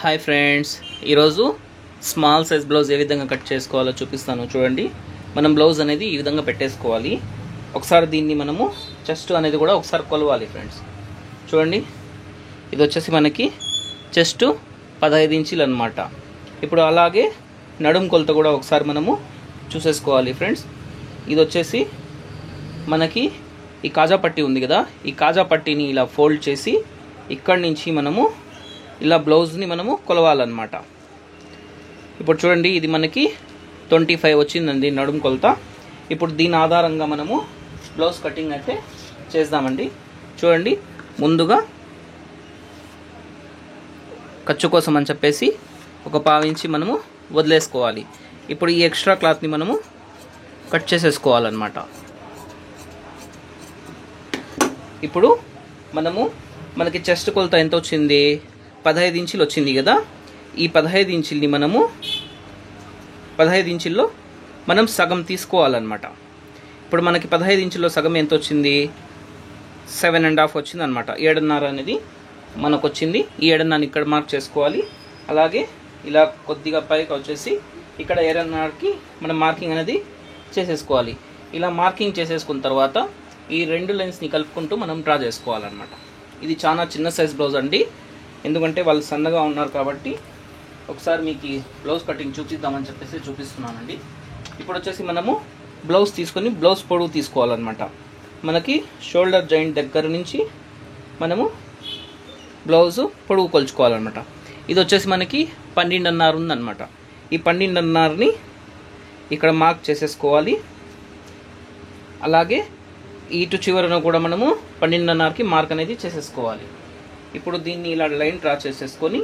Hi friends, ఈరోజు small size blouse ఏ విధంగా cut చేసుకోవాలో చూపిస్తాను. చూడండి, మనం బ్లౌజ్ అనేది ఈ విధంగా పెట్టేసుకోవాలి. ఒకసారి దీన్ని మనము చెస్ట్ అనేది కూడా ఒకసారి కొలవాలి ఫ్రెండ్స్. చూడండి, ఇది వచ్చేసి మనకి చెస్ట్ 15 ఇంచులు అనమాట. ఇప్పుడు అలాగే నడుం కొలత కూడా ఒకసారి మనము చూసేసుకోవాలి ఫ్రెండ్స్. ఇది వచ్చేసి మనకి ఈ కాజా పట్టీ ఉంది కదా, ఈ కాజా పట్టీని ఇలా ఫోల్డ్ చేసి ఇక్కడి నుంచి మనము ఇలా బ్లౌజ్ని మనము కొలవాలన్నమాట. ఇప్పుడు చూడండి, ఇది మనకి 25 వచ్చిందండి నడుం కొలత. ఇప్పుడు దీని ఆధారంగా మనము బ్లౌజ్ కటింగ్ అయితే చేద్దామండి. చూడండి, ముందుగా ఖర్చు కోసం అని చెప్పేసి ఒక 1/4 ఇంచి మనము వదిలేసుకోవాలి. ఇప్పుడు ఈ ఎక్స్ట్రా క్లాత్ని మనము కట్ చేసేసుకోవాలన్నమాట. ఇప్పుడు మనకి చెస్ట్ కొలత ఎంత వచ్చింది? 15 ఇంచులు వచ్చింది కదా. ఈ 15 ఇంచుల్ని మనము 15 ఇంచుల్లో మనం సగం తీసుకోవాలన్నమాట. ఇప్పుడు మనకి 15 ఇంచుల్లో సగం ఎంత వచ్చింది? 7.5 వచ్చింది అనమాట. 7.5 అనేది మనకు వచ్చింది. ఈ 7.5 ఇక్కడ మార్క్ చేసుకోవాలి. అలాగే ఇలా కొద్దిగా పైకి వచ్చేసి ఇక్కడ 7.5కి మనం మార్కింగ్ అనేది చేసేసుకోవాలి. ఇలా మార్కింగ్ చేసేసుకున్న తర్వాత ఈ రెండు లైన్స్ని కలుపుకుంటూ మనం డ్రా చేసుకోవాలన్నమాట. ఇది చాలా చిన్న సైజ్ బ్లౌజ్ అండి, ఎందుకంటే వాళ్ళు సన్నగా ఉన్నారు కాబట్టి ఒకసారి మీకు ఈ బ్లౌజ్ కటింగ్ చూపిద్దామని చెప్పేసి చూపిస్తున్నానండి. ఇప్పుడు వచ్చేసి మనము బ్లౌజ్ తీసుకొని బ్లౌజ్ పొడవు తీసుకోవాలన్నమాట. మనకి షోల్డర్ జాయింట్ దగ్గర నుంచి మనము బ్లౌజు పొడవు కొలుచుకోవాలన్నమాట. ఇది వచ్చేసి మనకి 12.5 ఉందన్నమాట. ఈ 12.5ని ఇక్కడ మార్క్ చేసేసుకోవాలి. అలాగే ఇటు చివరన కూడా మనము 12.5కి మార్క్ అనేది చేసేసుకోవాలి. ఇప్పుడు దీన్ని ఇలా లైన్ డ్రా చేసేసుకొని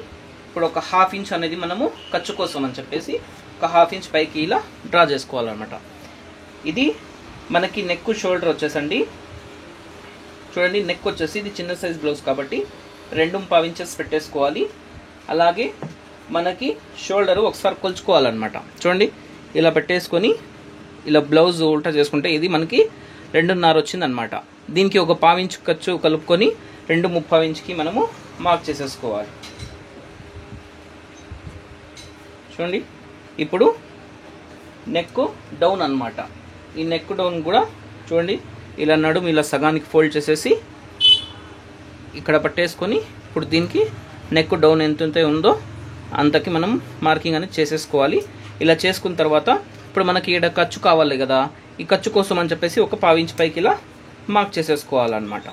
ఇప్పుడు ఒక 1/2 ఇంచ్ అనేది మనము ఖర్చు కోసం అని చెప్పేసి ఒక 1/2 ఇంచ్ పైకి ఇలా డ్రా చేసుకోవాలన్నమాట. ఇది మనకి నెక్ షోల్డర్ వచ్చేసండి. చూడండి, నెక్ వచ్చేసి ఇది చిన్న సైజ్ బ్లౌజ్ కాబట్టి 2.5 ఇంచెస్ పెట్టేసుకోవాలి. అలాగే మనకి షోల్డరు ఒకసారి కొలుచుకోవాలన్నమాట. చూడండి, ఇలా పెట్టేసుకొని ఇలా బ్లౌజ్ ఉల్టా చేసుకుంటే ఇది మనకి 2.5 వచ్చిందనమాట. దీనికి ఒక 1/4 ఇంచ్ ఖర్చు కలుపుకొని 2.35 ఇంచ్కి మనము మార్క్ చేసేసుకోవాలి. చూడండి, ఇప్పుడు నెక్ డౌన్ అనమాట. ఈ నెక్ డౌన్ కూడా చూడండి, ఇలా నడుము ఇలా సగానికి ఫోల్డ్ చేసేసి ఇక్కడ పట్టేసుకొని ఇప్పుడు దీనికి నెక్ డౌన్ ఎంత ఉందో అంతకి మనం మార్కింగ్ అనేది చేసేసుకోవాలి. ఇలా చేసుకున్న తర్వాత ఇప్పుడు మనకి ఇక్కడ ఖర్చు కావాలి కదా, ఈ ఖర్చు కోసం అని చెప్పేసి ఒక 1/4 ఇంచ్ పైకి ఇలా మార్క్ చేసేసుకోవాలన్నమాట.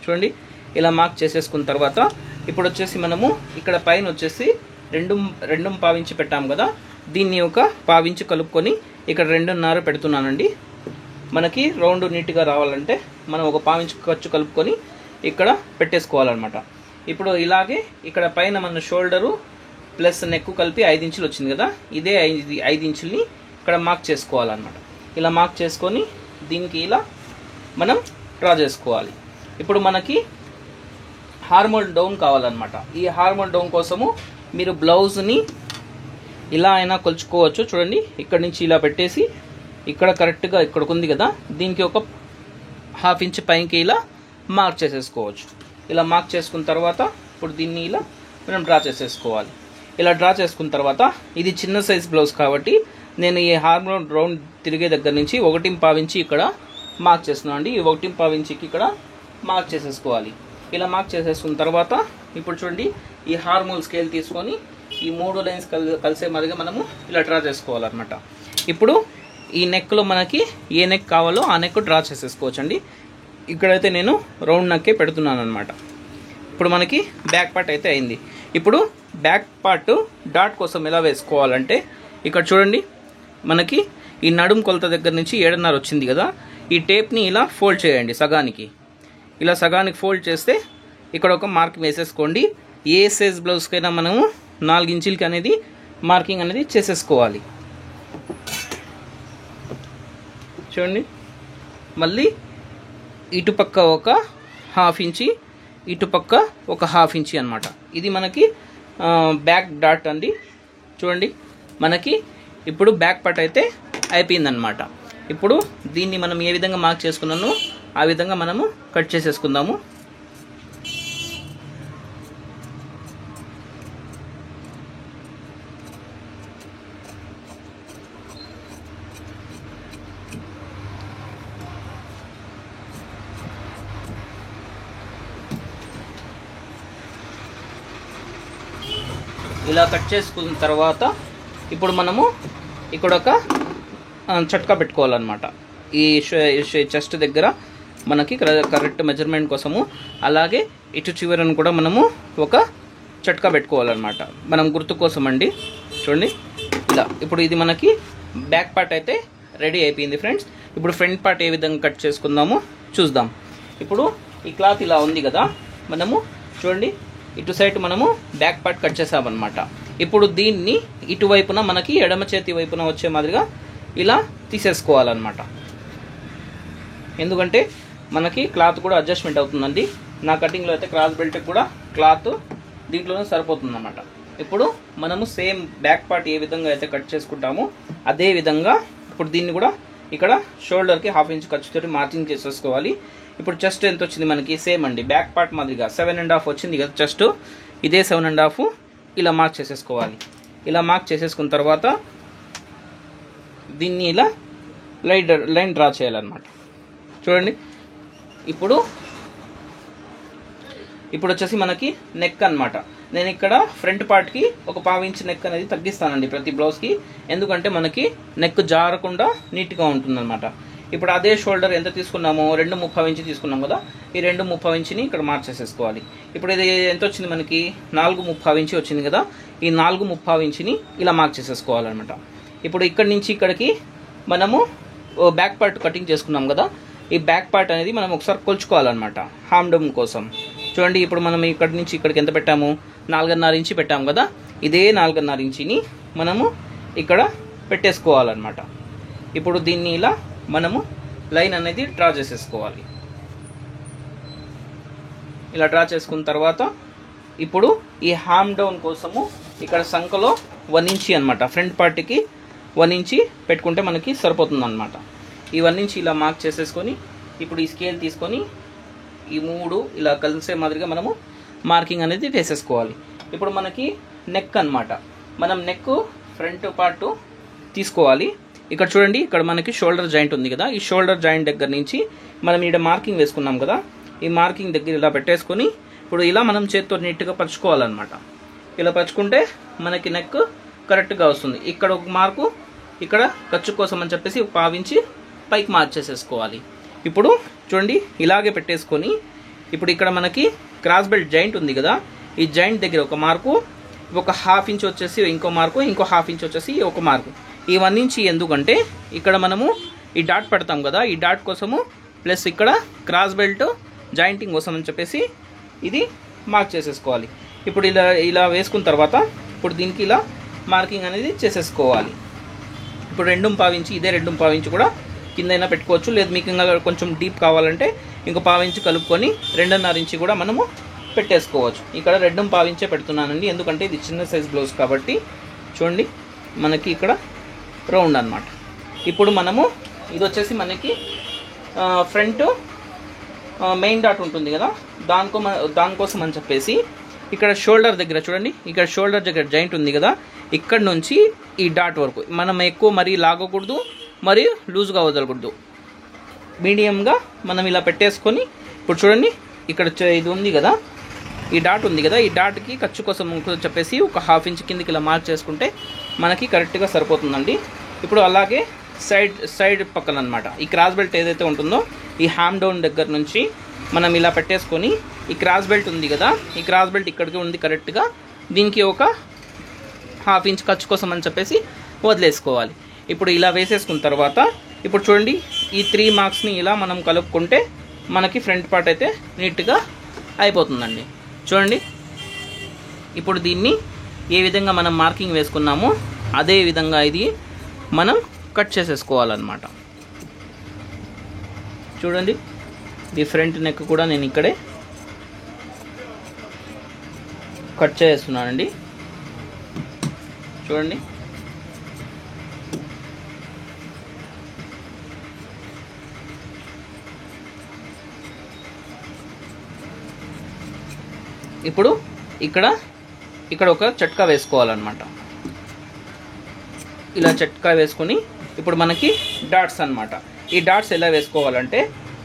చూడండి, ఇలా మార్క్ చేసేసుకున్న తర్వాత ఇప్పుడు వచ్చేసి మనము ఇక్కడ పైన వచ్చేసి 2.5 ఇంచ్ పెట్టాము కదా, దీన్ని ఒక 1/4 ఇంచ్ కలుపుకొని ఇక్కడ 2.5 పెడుతున్నానండి. మనకి రౌండ్ నీట్గా రావాలంటే మనం ఒక 1/4 ఇంచ్ ఖర్చు కలుపుకొని ఇక్కడ పెట్టేసుకోవాలన్నమాట. ఇప్పుడు ఇలాగే ఇక్కడ పైన మన షోల్డరు ప్లస్ నెక్ కలిపి 5 ఇంచులు వచ్చింది కదా, ఇదే 5 ఇంచుల్ని ఇక్కడ మార్క్ చేసుకోవాలన్నమాట. ఇలా మార్క్ చేసుకొని దీనికి ఇలా మనం డ్రా చేసుకోవాలి. ఇప్పుడు మనకి హార్మోల్ డౌన్ కావాలన్నమాట. ఈ హార్మోల్ డౌన్ కోసము మీరు బ్లౌజ్ని ఇలా అయినా కొలుచుకోవచ్చు. చూడండి, ఇక్కడ నుంచి ఇలా పెట్టేసి ఇక్కడ కరెక్ట్గా ఇక్కడికి ఉంది కదా, దీనికి ఒక 1/2 ఇంచ్ పైకి ఇలా మార్క్ చేసేసుకోవచ్చు. ఇలా మార్క్ చేసుకున్న తర్వాత ఇప్పుడు దీన్ని ఇలా మనం డ్రా చేసేసుకోవాలి. ఇలా డ్రా చేసుకున్న తర్వాత ఇది చిన్న సైజ్ బ్లౌజ్ కాబట్టి నేను ఈ హార్మోల్ రౌండ్ తిరిగే దగ్గర నుంచి 1.5 ఇంచ్ ఇక్కడ మార్క్ చేస్తున్నాను అండి. ఈ 1.5 ఇంచ్కి ఇక్కడ మార్క్ చేసేసుకోవాలి. ఇలా మార్క్ చేసేసుకున్న తర్వాత ఇప్పుడు చూడండి, ఈ హార్మోల్ స్కేల్ తీసుకొని ఈ 3 లైన్స్ కలిసే మాదిరిగా మనము ఇలా డ్రా చేసుకోవాలన్నమాట. ఇప్పుడు ఈ నెక్లో మనకి ఏ నెక్ కావాలో ఆ నెక్ డ్రా చేసేసుకోవచ్చు అండి. ఇక్కడైతే నేను రౌండ్ నెక్కే పెడుతున్నాను అనమాట. ఇప్పుడు మనకి బ్యాక్ పార్ట్ అయితే అయింది. ఇప్పుడు బ్యాక్ పార్ట్ డాట్ కోసం ఎలా వేసుకోవాలంటే ఇక్కడ చూడండి, మనకి ఈ నడుం కొలత దగ్గర నుంచి 7.5 వచ్చింది కదా, ఈ టేప్ని ఇలా ఫోల్డ్ చేయండి సగానికి. ఇలా సగానికి ఫోల్డ్ చేస్తే ఇక్కడ ఒక మార్క్ వేసేసుకోండి. ఏ సైజ్ బ్లౌజ్కైనా మనము 4 ఇంచులకి అనేది మార్కింగ్ అనేది చేసేసుకోవాలి. చూడండి, మళ్ళీ ఇటుపక్క ఒక 1/2 ఇంచి, ఇటుపక్క ఒక 1/2 ఇంచి అనమాట. ఇది మనకి బ్యాక్ డాట్ అండి. చూడండి, మనకి ఇప్పుడు బ్యాక్ పార్ట్ అయితే అయిపోయిందనమాట. ఇప్పుడు దీన్ని మనం ఏ విధంగా మార్క్ చేసుకున్నామో ఆ విధంగా మనము కట్ చేసేసుకుందాము. ఇలా కట్ చేసుకున్న తర్వాత ఇప్పుడు మనము ఇక్కడ ఒక చట్కా పెట్టుకోవాలన్నమాట. ఈ చెస్ట్ దగ్గర మనకి కరెక్ట్ మెజర్మెంట్ కోసము, అలాగే ఇటు చివరను కూడా మనము ఒక చట్కా పెట్టుకోవాలన్నమాట, మనం గుర్తు కోసం అండి. చూడండి ఇలా. ఇప్పుడు ఇది మనకి బ్యాక్ పార్ట్ అయితే రెడీ అయిపోయింది ఫ్రెండ్స్. ఇప్పుడు ఫ్రంట్ పార్ట్ ఏ విధంగా కట్ చేసుకుందామో చూద్దాం. ఇప్పుడు ఈ క్లాత్ ఇలా ఉంది కదా, మనము చూడండి ఇటు సైడ్ మనము బ్యాక్ పార్ట్ కట్ చేసామన్నమాట. ఇప్పుడు దీన్ని ఇటువైపున మనకి ఎడమ చేతి వైపున వచ్చే మాదిరిగా ఇలా తీసేసుకోవాలన్నమాట. ఎందుకంటే మనకి క్లాత్ కూడా అడ్జస్ట్మెంట్ అవుతుందండి. నా కటింగ్లో అయితే క్రాస్ బెల్ట్ కూడా క్లాత్ దీంట్లోనే సరిపోతుంది అన్నమాట. ఇప్పుడు మనము సేమ్ బ్యాక్ పార్ట్ ఏ విధంగా అయితే కట్ చేసుకుంటామో అదే విధంగా ఇప్పుడు దీన్ని కూడా ఇక్కడ షోల్డర్కి 1/2 ఇంచ్ ఖర్చుతో మార్కింగ్ చేసేసుకోవాలి. ఇప్పుడు చెస్ట్ ఎంత వచ్చింది మనకి, సేమ్ అండి బ్యాక్ పార్ట్ మాదిరిగా 7.5 వచ్చింది కదా చెస్ట్, ఇదే 7.5 ఇలా మార్క్ చేసేసుకోవాలి. ఇలా మార్క్ చేసేసుకున్న తర్వాత దీన్ని ఇలా లైన్ డ్రా చేయాలన్నమాట. చూడండి ఇప్పుడు వచ్చేసి మనకి నెక్ అన్నమాట. నేను ఇక్కడ ఫ్రంట్ పార్ట్కి ఒక 1/2 ఇంచ్ నెక్ అనేది తగ్గిస్తానండి ప్రతి బ్లౌజ్కి, ఎందుకంటే మనకి నెక్ జారకుండా నీట్గా ఉంటుందన్నమాట. ఇప్పుడు అదే షోల్డర్ ఎంత తీసుకున్నామో 2.35 ఇంచ్ తీసుకున్నాం కదా, ఈ 2.35 ఇంచ్ని ఇక్కడ మార్క్ చేసేసుకోవాలి. ఇప్పుడు ఇది ఎంత వచ్చింది మనకి, 4.35 ఇంచ్ వచ్చింది కదా, ఈ 4.35 ఇంచ్ని ఇలా మార్క్ చేసేసుకోవాలన్నమాట. ఇప్పుడు ఇక్కడి నుంచి ఇక్కడికి మనము బ్యాక్ పార్ట్ కటింగ్ చేసుకున్నాం కదా, ఈ బ్యాక్ పార్ట్ అనేది మనం ఒకసారి కొలుచుకోవాలన్నమాట హామ్డమ్ కోసం. చూడండి ఇప్పుడు మనం ఇక్కడి నుంచి ఇక్కడికి ఎంత పెట్టాము, 4.5 ఇంచ్ పెట్టాము కదా, ఇదే 4.5 ఇంచ్ని మనము ఇక్కడ పెట్టేసుకోవాలన్నమాట. ఇప్పుడు దీన్ని ఇలా మనము లైన్ అనేది డ్రా చేసేసుకోవాలి. ఇలా డ్రా చేసుకున్న తర్వాత ఇప్పుడు ఈ హామ్ డౌన్ కోసము ఇక్కడ సంఖలో 1 ఇంచ్ అనమాట, ఫ్రంట్ పార్ట్కి 1 ఇంచ్ పెట్టుకుంటే మనకి సరిపోతుంది అనమాట. ఈ 1 ఇంచ్ ఇలా మార్క్ చేసేసుకొని ఇప్పుడు ఈ స్కేల్ తీసుకొని ఈ 3 ఇలా కలిసే మాదిరిగా మనము మార్కింగ్ అనేది వేసేసుకోవాలి. ఇప్పుడు మనకి నెక్ అన్నమాట, మనం నెక్ ఫ్రంట్ పార్ట్ తీసుకోవాలి. ఇక్కడ చూడండి ఇక్కడ మనకి షోల్డర్ జాయింట్ ఉంది కదా, ఈ షోల్డర్ జాయింట్ దగ్గర నుంచి మనం ఇక్కడ మార్కింగ్ వేసుకున్నాం కదా, ఈ మార్కింగ్ దగ్గర ఇలా పెట్టేసుకొని ఇప్పుడు ఇలా మనం చేతితో నీట్గా పరుచుకోవాలన్నమాట. ఇలా పరుచుకుంటే మనకి నెక్ కరెక్ట్గా వస్తుంది. ఇక్కడ ఒక మార్కు, ఇక్కడ ఖర్చు కోసం అని చెప్పేసి 1/2 ఇంచ్ పైకి మార్క్ చేసేసుకోవాలి. ఇప్పుడు చూడండి ఇలాగే పెట్టేసుకొని ఇప్పుడు ఇక్కడ మనకి క్రాస్ బెల్ట్ జాయింట్ ఉంది కదా, ఈ జాయింట్ దగ్గర ఒక మార్కు, ఒక 1/2 ఇంచ్ వచ్చేసి ఇంకో మార్కు, ఇంకో 1/2 ఇంచ్ వచ్చేసి ఒక మార్కు. ఈ 1 ఇంచ్ ఎందుకంటే ఇక్కడ మనము ఈ డాట్ పెడతాం కదా, ఈ డాట్ కోసము ప్లస్ ఇక్కడ క్రాస్ బెల్ట్ జాయింటింగ్ కోసం అని చెప్పేసి ఇది మార్క్ చేసేసుకోవాలి. ఇప్పుడు ఇలా వేసుకున్న తర్వాత ఇప్పుడు దీనికి ఇలా మార్కింగ్ అనేది చేసేసుకోవాలి. ఇప్పుడు 2.5 ఇంచ్, ఇదే 2.5 ఇంచ్ కూడా కిందైనా పెట్టుకోవచ్చు, లేదు మీకు ఇంకా కొంచెం డీప్ కావాలంటే ఇంకో 1/2 ఇంచ్ కలుపుకొని 2.5 ఇంచ్ కూడా మనము పెట్టేసుకోవచ్చు. ఇక్కడ 2.5 ఇంచే పెడుతున్నానండి, ఎందుకంటే ఇది చిన్న సైజ్ బ్లౌజ్ కాబట్టి. చూడండి మనకి ఇక్కడ రౌండ్ అన్నమాట. ఇప్పుడు మనము ఇది వచ్చేసి మనకి ఫ్రంట్ మెయిన్ డాట్ ఉంటుంది కదా, దానికోసం అని చెప్పేసి ఇక్కడ షోల్డర్ దగ్గర చూడండి, ఇక్కడ షోల్డర్ దగ్గర జాయింట్ ఉంది కదా, ఇక్కడ నుంచి ఈ డాట్ వరకు మనం ఎక్కువ మరీ లాగకూడదు, మరియు లూజ్గా వదలకూడదు, మీడియంగా మనం ఇలా పెట్టేసుకొని ఇప్పుడు చూడండి ఇక్కడ ఇది ఉంది కదా, ఈ డాట్ ఉంది కదా, ఈ డాట్కి ఖర్చు కోసం చెప్పేసి ఒక 1/2 ఇంచ్ కిందకి ఇలా మార్క్ చేసుకుంటే మనకి కరెక్ట్గా సరిపోతుందండి. ఇప్పుడు అలాగే సైడ్ పక్కన అనమాట ఈ క్రాస్ బెల్ట్ ఏదైతే ఉంటుందో ఈ హామ్ డౌన్ దగ్గర నుంచి మనం ఇలా పెట్టేసుకొని ఈ క్రాస్ బెల్ట్ ఉంది కదా, ఈ క్రాస్ బెల్ట్ ఇక్కడికి ఉంది కరెక్ట్గా, దీనికి ఒక 1/2 ఇంచ్ ఖర్చు కోసం అని చెప్పేసి వదిలేసుకోవాలి. ఇప్పుడు ఇలా వేసేసుకున్న తర్వాత ఇప్పుడు చూడండి ఈ 3 మార్క్స్ని ఇలా మనం కలుపుకుంటే మనకి ఫ్రంట్ పార్ట్ అయితే నీట్గా అయిపోతుందండి. చూడండి ఇప్పుడు దీన్ని ఏ విధంగా మనం మార్కింగ్ వేసుకున్నామో అదే విధంగా ఇది మనం కట్ చేసేసుకోవాలన్నమాట. చూడండి ఈ ఫ్రంట్ నెక్ కూడా నేను ఇక్కడే కట్ చేస్తున్నానండి. చూడండి ఇప్పుడు ఇక్కడ ఒక చట్కా వేసుకోవాలన్నమాట. ఇలా చట్కా వేసుకొని ఇప్పుడు మనకి డాట్స్ అన్నమాట. ఈ డాట్స్ ఎలా వేసుకోవాలంటే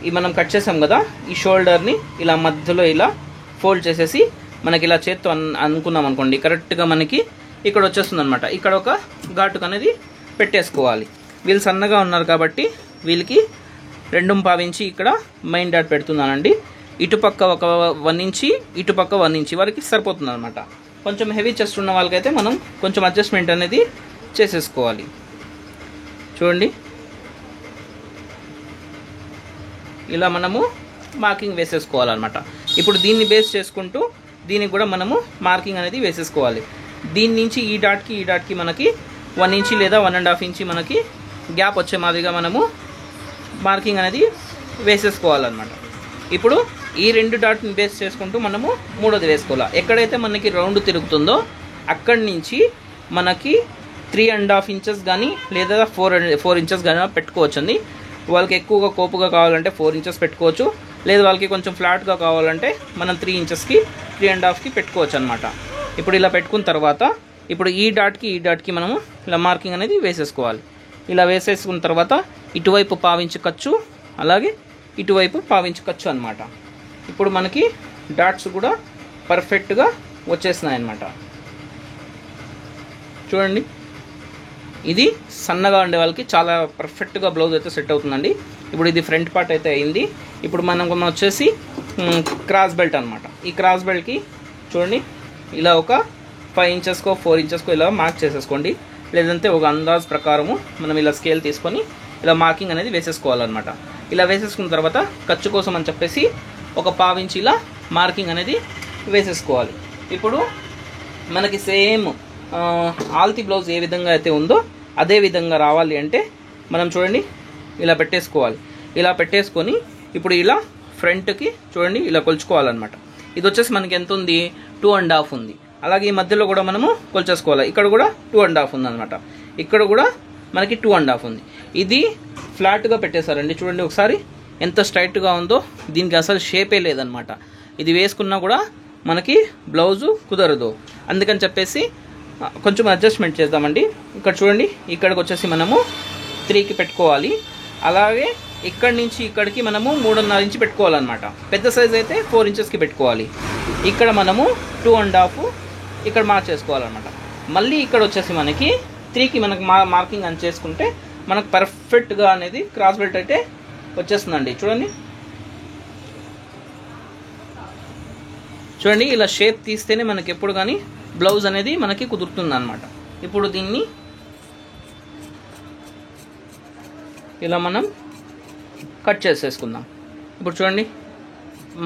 ఈ మనం కట్ చేసాం కదా, ఈ షోల్డర్ని ఇలా మధ్యలో ఇలా ఫోల్డ్ చేసేసి మనకి ఇలా చేత్తో అనుకున్నాం అనుకోండి, కరెక్ట్గా మనకి ఇక్కడ వచ్చేస్తుంది అనమాట. ఇక్కడ ఒక ఘాటుకు అనేది పెట్టేసుకోవాలి. వీళ్ళు సన్నగా ఉన్నారు కాబట్టి వీళ్ళకి 2.5 ఇంచి ఇక్కడ మెయిన్ డాట్ పెడుతున్నానండి. ఇటుపక్క ఒక 1 ఇంచి, ఇటుపక్క 1 ఇంచి వరకు సరిపోతుంది అనమాట. కొంచెం హెవీ చెస్ట్ ఉన్న వాళ్ళకైతే మనం కొంచెం అడ్జస్ట్మెంట్ అనేది చేసేసుకోవాలి. చూడండి, ఇలా మనము మార్కింగ్ వేసేసుకోవాలన్నమాట. ఇప్పుడు దీన్ని బేస్ చేసుకుంటూ దీనికి కూడా మనము మార్కింగ్ అనేది వేసేసుకోవాలి. దీని నుంచి ఈ డాట్కి మనకి 1 ఇంచి లేదా 1.5 ఇంచి మనకి గ్యాప్ వచ్చే మాదిరిగా మనము మార్కింగ్ అనేది వేసేసుకోవాలన్నమాట. ఇప్పుడు ఈ 2 డాట్ని బేస్ చేసుకుంటూ మనము మూడోది వేసుకోవాలి. ఎక్కడైతే మనకి రౌండ్ తిరుగుతుందో అక్కడి నుంచి మనకి 3.5 ఇంచెస్ కానీ లేదా 4 ఇంచెస్ కానీ పెట్టుకోవచ్చండి. వాళ్ళకి ఎక్కువగా కోపుగా కావాలంటే 4 ఇంచెస్ పెట్టుకోవచ్చు, లేదా వాళ్ళకి కొంచెం ఫ్లాట్గా కావాలంటే మనం 3 ఇంచెస్కి 3.5కి పెట్టుకోవచ్చు అనమాట. ఇప్పుడు ఇలా పెట్టుకున్న తర్వాత ఇప్పుడు ఈ డాట్కి మనము ఇలా మార్కింగ్ అనేది వేసేసుకోవాలి. ఇలా వేసేసుకున్న తర్వాత ఇటువైపు 1/4 ఇంచు ఖర్చు, అలాగే ఇటువైపు 1/4 ఇంచు ఖర్చు అనమాట. ఇప్పుడు మనకి డాట్స్ కూడా పర్ఫెక్ట్గా వచ్చేస్తున్నాయి అన్నమాట. చూడండి, ఇది సన్నగా ఉండే వాళ్ళకి చాలా పర్ఫెక్ట్గా బ్లౌజ్ అయితే సెట్ అవుతుందండి. ఇప్పుడు ఇది ఫ్రంట్ పార్ట్ అయితే అయింది. ఇప్పుడు మనం వచ్చేసి క్రాస్ బెల్ట్ అనమాట. ఈ క్రాస్ బెల్ట్కి చూడండి ఇలా ఒక 5 ఇంచెస్కో 4 ఇంచెస్కో ఇలా మార్క్ చేసేసుకోండి. లేదంటే ఒక అందాజ్ ప్రకారము మనం ఇలా స్కేల్ తీసుకొని ఇలా మార్కింగ్ అనేది వేసేసుకోవాలన్నమాట. ఇలా వేసేసుకున్న తర్వాత ఖర్చు కోసం అని చెప్పేసి ఒక 1/4 ఇంచ్ ఇలా మార్కింగ్ అనేది వేసేసుకోవాలి. ఇప్పుడు మనకి సేమ్ ఆల్తి బ్లౌజ్ ఏ విధంగా అయితే ఉందో అదే విధంగా రావాలి అంటే మనం చూడండి ఇలా పెట్టేసుకోవాలి. ఇలా పెట్టేసుకొని ఇప్పుడు ఇలా ఫ్రంట్కి చూడండి ఇలా కొలుచుకోవాలన్నమాట. ఇది వచ్చేసి మనకి ఎంత ఉంది, 2.5 ఉంది. అలాగే ఈ మధ్యలో కూడా మనము కొలిచేసుకోవాలి. ఇక్కడ కూడా 2.5 ఉంది అనమాట. ఇక్కడ కూడా మనకి 2.5 ఉంది. ఇది ఫ్లాట్గా పెట్టేశారండి. చూడండి ఒకసారి ఎంత స్ట్రైట్గా ఉందో, దీనికి అసలు షేపే లేదనమాట. ఇది వేసుకున్నా కూడా మనకి బ్లౌజు కుదరదు. అందుకని చెప్పేసి కొంచెం అడ్జస్ట్మెంట్ చేద్దామండి. ఇక్కడ చూడండి, ఇక్కడికి వచ్చేసి మనము 3కి పెట్టుకోవాలి. అలాగే ఇక్కడి నుంచి ఇక్కడికి మనము 3.5 ఇంచు పెట్టుకోవాలన్నమాట. పెద్ద సైజ్ అయితే 4 ఇంచెస్కి పెట్టుకోవాలి. ఇక్కడ మనము 2.5 ఇక్కడ మార్క్ చేసుకోవాలన్నమాట. మళ్ళీ ఇక్కడ వచ్చేసి మనకి 3కి మనకు మార్కింగ్ అని చేసుకుంటే మనకు పర్ఫెక్ట్గా అనేది క్రాస్ బెల్ట్ అయితే వచ్చేస్తుందండి. చూడండి ఇలా షేప్ తీస్తేనే మనకి ఎప్పుడు కానీ బ్లౌజ్ అనేది మనకి కుదురుతుంది అనమాట. ఇప్పుడు దీన్ని ఇలా మనం కట్ చేసేసుకుందాం. ఇప్పుడు చూడండి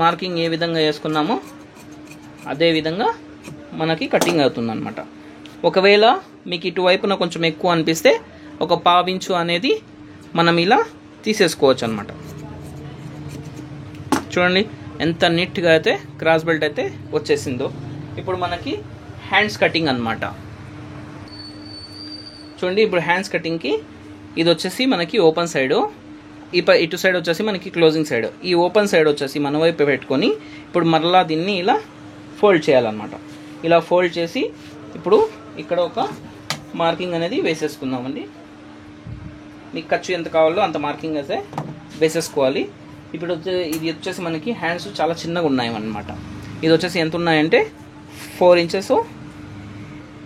మార్కింగ్ ఏ విధంగా వేసుకున్నామో అదే విధంగా మనకి కటింగ్ అవుతుంది అనమాట. ఒకవేళ మీకు ఇటువైపున కొంచెం ఎక్కువ అనిపిస్తే ఒక 1/4 ఇంచు అనేది మనం ఇలా తీసేసుకోవచ్చు అనమాట. చూడండి ఎంత నీట్గా అయితే క్రాస్ బెల్ట్ అయితే వచ్చేసిందో. ఇప్పుడు మనకి హ్యాండ్స్ కటింగ్ అనమాట. చూడండి ఇప్పుడు హ్యాండ్స్ కటింగ్కి ఇది వచ్చేసి మనకి ఓపెన్ సైడు, ఇటు సైడ్ వచ్చేసి మనకి క్లోజింగ్ సైడ్. ఈ ఓపెన్ సైడ్ వచ్చేసి మన వైపు పెట్టుకొని ఇప్పుడు మరలా దీన్ని ఇలా ఫోల్డ్ చేయాలన్నమాట. ఇలా ఫోల్డ్ చేసి ఇప్పుడు ఇక్కడ ఒక మార్కింగ్ అనేది వేసేసుకుందామండి. మీకు ఖర్చు ఎంత కావాలో అంత మార్కింగ్ అయితే వేసేసుకోవాలి. ఇప్పుడు ఇది వచ్చేసి మనకి హ్యాండ్స్ చాలా చిన్నగా ఉన్నాయన్నమాట. ఇది వచ్చేసి ఎంత ఉన్నాయంటే 4 ఇంచెస్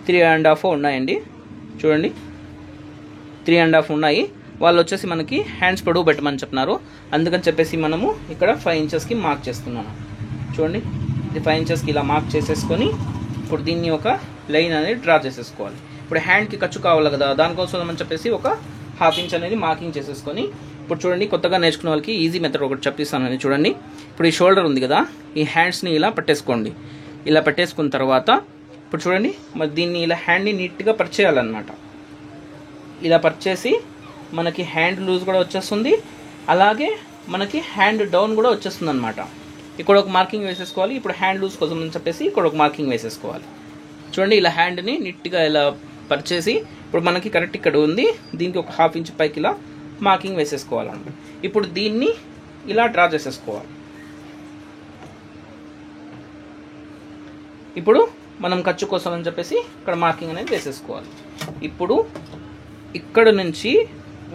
3.5 ఉన్నాయండి. చూడండి 3.5 ఉన్నాయి. వాళ్ళు వచ్చేసి మనకి హ్యాండ్స్ పొడవు పెట్టమని చెప్తున్నారు. అందుకని చెప్పేసి మనము ఇక్కడ 5 ఇంచెస్కి మార్క్ చేస్తున్నాను. చూడండి ఇది 5 ఇంచెస్కి ఇలా మార్క్ చేసేసుకొని ఇప్పుడు దీన్ని ఒక లైన్ అనేది డ్రా చేసేసుకోవాలి. ఇప్పుడు హ్యాండ్కి ఖర్చు కావాలి కదా, దానికోసం అని చెప్పేసి ఒక 1/2 ఇంచ్ అనేది మార్కింగ్ చేసేసుకొని ఇప్పుడు చూడండి కొత్తగా నేర్చుకునే వాళ్ళకి ఈజీ మెథడ్ ఒకటి చెప్పిస్తానని. చూడండి ఇప్పుడు ఈ షోల్డర్ ఉంది కదా, ఈ హ్యాండ్స్ని ఇలా పట్టేసుకోండి. ఇలా పెట్టేసుకున్న తర్వాత ఇప్పుడు చూడండి మరి దీన్ని ఇలా హ్యాండ్ని నీట్గా పరిచేయాలన్నమాట. ఇలా పరిచేసి మనకి హ్యాండ్ లూజ్ కూడా వచ్చేస్తుంది, అలాగే మనకి హ్యాండ్ డౌన్ కూడా వచ్చేస్తుంది అనమాట. ఇక్కడ ఒక మార్కింగ్ వేసేసుకోవాలి. ఇప్పుడు హ్యాండ్ లూజ్ కోసం అని చెప్పేసి ఇక్కడ ఒక మార్కింగ్ వేసేసుకోవాలి. చూడండి ఇలా హ్యాండ్ని నీట్గా ఇలా పరిచేసి ఇప్పుడు మనకి కరెక్ట్ ఇక్కడ ఉంది, దీనికి ఒక 1/2 ఇంచ్ పైకి ఇలా మార్కింగ్ వేసేసుకోవాలన్నమాట. ఇప్పుడు దీన్ని ఇలా డ్రా చేసేసుకోవాలి. ఇప్పుడు మనం ఖర్చు కోసం అని చెప్పేసి ఇక్కడ మార్కింగ్ అనేది వేసేసుకోవాలి. ఇప్పుడు ఇక్కడ నుంచి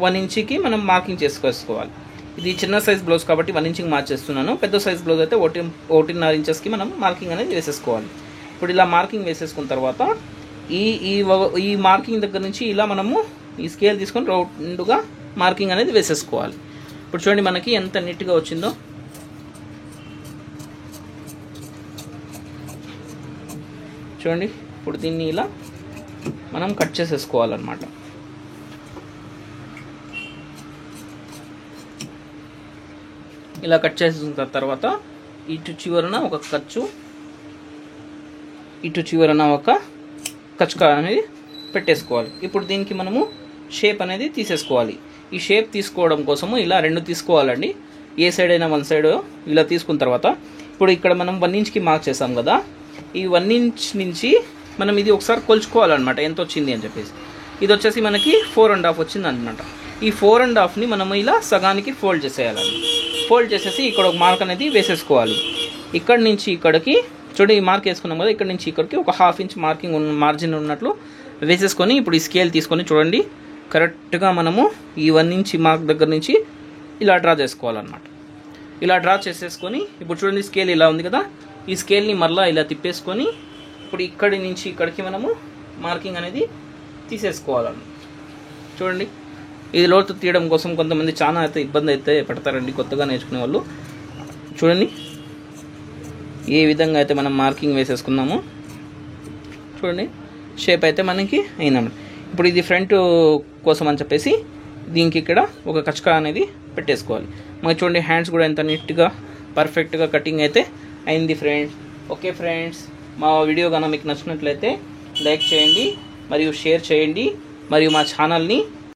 1 ఇంచ్కి మనం మార్కింగ్ చేసుకోవాలి. ఇది చిన్న సైజ్ బ్లౌజ్ కాబట్టి 1 ఇంచ్కి మార్చేస్తున్నాను. పెద్ద సైజ్ బ్లౌజ్ అయితే 1.5 ఇంచెస్కి మనం మార్కింగ్ అనేది వేసేసుకోవాలి. ఇప్పుడు ఇలా మార్కింగ్ వేసేసుకున్న తర్వాత ఈ మార్కింగ్ దగ్గర నుంచి ఇలా మనము ఈ స్కేల్ తీసుకొని రౌండ్గా మార్కింగ్ అనేది వేసేసుకోవాలి. ఇప్పుడు చూడండి మనకి ఎంత నీట్గా వచ్చిందో. చూడండి ఇప్పుడు దీన్ని ఇలా మనం కట్ చేసేసుకోవాలన్నమాట. ఇలా కట్ చేసిన తర్వాత ఇటు చివరన ఒక ఖర్చు, ఇటు చివరన ఒక కచ్కా అనేది పెట్టేసుకోవాలి. ఇప్పుడు దీనికి మనము షేప్ అనేది తీసేసుకోవాలి. ఈ షేప్ తీసుకోవడం కోసము ఇలా 2 తీసుకోవాలండి. ఏ సైడ్ అయినా 1 సైడ్ ఇలా తీసుకున్న తర్వాత ఇప్పుడు ఇక్కడ మనం 1 ఇంచ్కి మార్క్ చేసాం కదా, ఈ 1 ఇంచ్ నుంచి మనం ఇది ఒకసారి కొలుచుకోవాలన్నమాట ఎంత వచ్చింది అని చెప్పేసి. ఇది వచ్చేసి మనకి 4.5 వచ్చింది అనమాట. ఈ 4.5ని మనము ఇలా సగానికి ఫోల్డ్ చేసేయాలండి. ఫోల్డ్ చేసేసి ఇక్కడ ఒక మార్క్ అనేది వేసేసుకోవాలి. ఇక్కడి నుంచి ఇక్కడికి చూడండి ఈ మార్క్ వేసుకున్నాం కదా, ఇక్కడ నుంచి ఇక్కడికి ఒక 1/2 ఇంచ్ మార్జిన్ ఉన్నట్లు వేసేసుకొని ఇప్పుడు ఈ స్కేల్ తీసుకొని చూడండి కరెక్ట్గా మనము ఈ 1 ఇంచ్ మార్క్ దగ్గర నుంచి ఇలా డ్రా చేసుకోవాలన్నమాట. ఇలా డ్రా చేసేసుకొని ఇప్పుడు చూడండి స్కేల్ ఇలా ఉంది కదా, ఈ స్కేల్ని మరలా ఇలా తిప్పేసుకొని ఇప్పుడు ఇక్కడి నుంచి ఇక్కడికి మనము మార్కింగ్ అనేది తీసేసుకోవాలన్నమాట. చూడండి ఇది లోతు తీయడం కోసం కొంతమంది చాలా అయితే ఇబ్బంది అయితే పడతారండి కొత్తగా నేర్చుకునే వాళ్ళు. చూడండి ఏ విధంగా అయితే మనం మార్కింగ్ వేసేసుకున్నామో చూడండి షేప్ అయితే మనకి అయిందన్నమాట. ఇప్పుడు ఇది ఫ్రంట్ కోసం అని చెప్పేసి దీనికి ఇక్కడ ఒక కచకా అనేది పెట్టేసుకోవాలి. మనకి చూడండి హ్యాండ్స్ కూడా ఎంత నీట్గా పర్ఫెక్ట్గా కటింగ్ అయితే అయింది ఫ్రెండ్స్. ఓకే ఫ్రెండ్స్, మా వీడియో కనుక మీకు నచ్చినట్లయితే లైక్ చేయండి మరియు షేర్ చేయండి మరియు మా ఛానల్ని